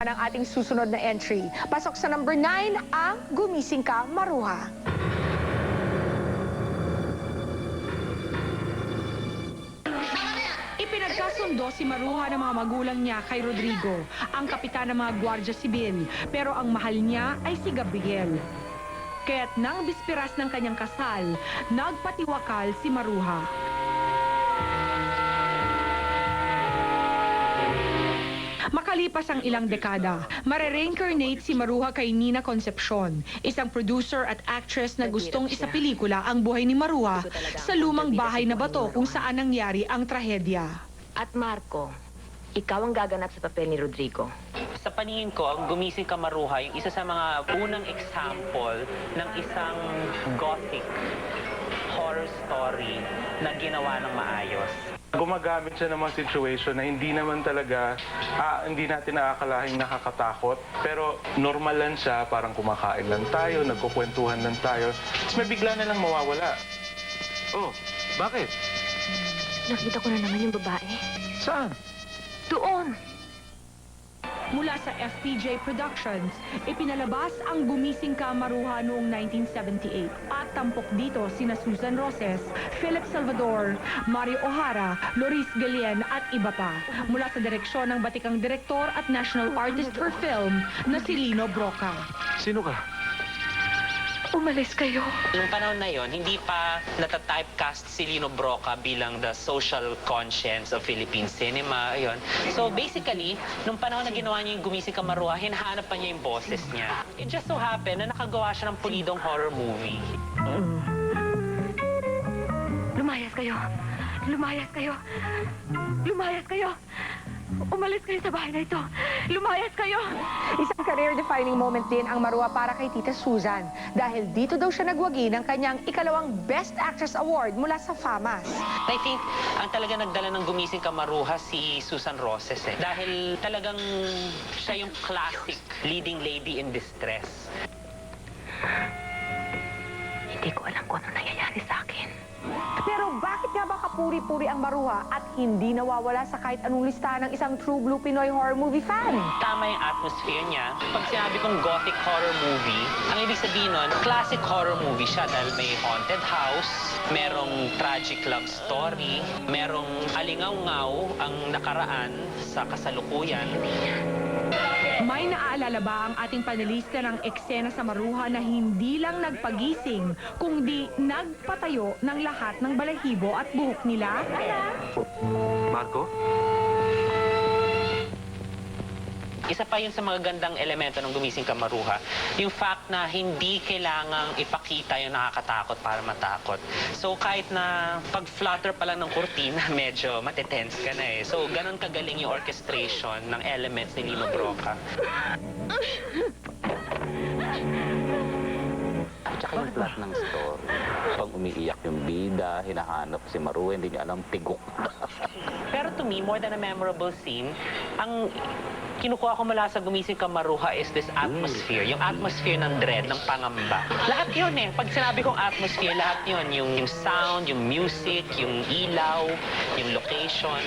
Ang ating susunod na entry. Pasok sa number 9, ang Gumising Ka, Maruha. Ipinagkasundo si Maruha ng mga magulang niya kay Rodrigo, ang kapitan ng mga Guardia Sibil, pero ang mahal niya ay si Gabriel. Kaya't nang bispiras ng kanyang kasal, nagpatiwakal si Maruha. Makalipas ang ilang dekada, mare-reincarnate si Maruha kay Nina Concepcion, isang producer at actress na gustong isapelikula ang buhay ni Maruha sa lumang bahay na bato kung saan nangyari ang trahedya. At Marco, ikaw ang gaganap sa papel ni Rodrigo. Sa paningin ko, ang Gumising Ka, Maruha, yung isa sa mga unang example ng isang gothic horror story na ginawa ng maayos. Gumagamit siya ng mga situation na hindi naman talaga, hindi natin nakakalaing nakakatakot. Pero normal lang siya, parang kumakain lang tayo, nagkukwentuhan lang tayo. Tapos may bigla na lang mawawala. Oh, bakit? Nakita ko na naman yung babae. Saan? Doon! Mula sa FPJ Productions, ipinalabas ang Gumising Ka, Maruha noong 1978. At tampok dito sina Susan Roses, Philip Salvador, Mario O'Hara, Loris Guillen at iba pa. Mula sa direksyon ng batikang direktor at National Artist for Film na si Lino Broca. Sino ka? Umalis kayo. Noong panahon na yon, hindi pa nata-typecast si Lino Broca bilang the social conscience of Philippine cinema. Ayun. So basically, nung panahon na ginawa niya yung Gumising Ka, Maruha, hinahanap pa niya yung boses niya. It just so happened na nakagawa siya ng pulidong horror movie. Lumayas kayo. Lumayas kayo. Lumayas kayo. Umalis kayo sa bahay na ito. Lumayas kayo. Isang career-defining moment din ang Maruha para kay Tita Susan dahil dito daw siya nagwagi ng kanyang ikalawang Best Actress Award mula sa FAMAS. I think ang talaga nagdala ng Gumising Ka, Maruha si Susan Roses dahil talagang siya yung classic leading lady in distress. Hindi ko alam kung ano nangyayari sa akin. Pero bakit nga ba kapuri-puri ang Maruha at hindi nawawala sa kahit anong listahan ng isang true blue Pinoy horror movie fan? Tama yung atmosphere niya. Pag sinabi kong gothic horror movie, ang ibig sabihin nun, classic horror movie siya dahil may haunted house, merong tragic love story, merong alingaw-ngaw ang nakaraan sa kasalukuyan. May naaalala ba ang ating panelista ng eksena sa Maruha na hindi lang nagpagising, kundi nagpatayo ng lahat ng balahibo at buhok nila? Marco? Isa pa yun sa mga gandang elemento ng Gumising Ka, Maruha, yung fact na hindi kailangang ipakita yung nakakatakot para matakot. So kahit na pag-flutter pa lang ng kurtina, medyo matitense ka na eh. So ganun kagaling yung orchestration ng elements ni Lino Broca. Tsaka yung plot ng story. Pag umiiyak yung bida, hinahanap si Maruha, hindi niya alam, tigok. Pero to me, more than a memorable scene, ang kinukuha ko mula sa Gumising Ka, Maruha is this atmosphere. Yung atmosphere ng dread, ng pangamba. Lahat yun eh. Pag sinabi kong atmosphere, lahat yun. Yung sound, yung music, yung ilaw, yung location.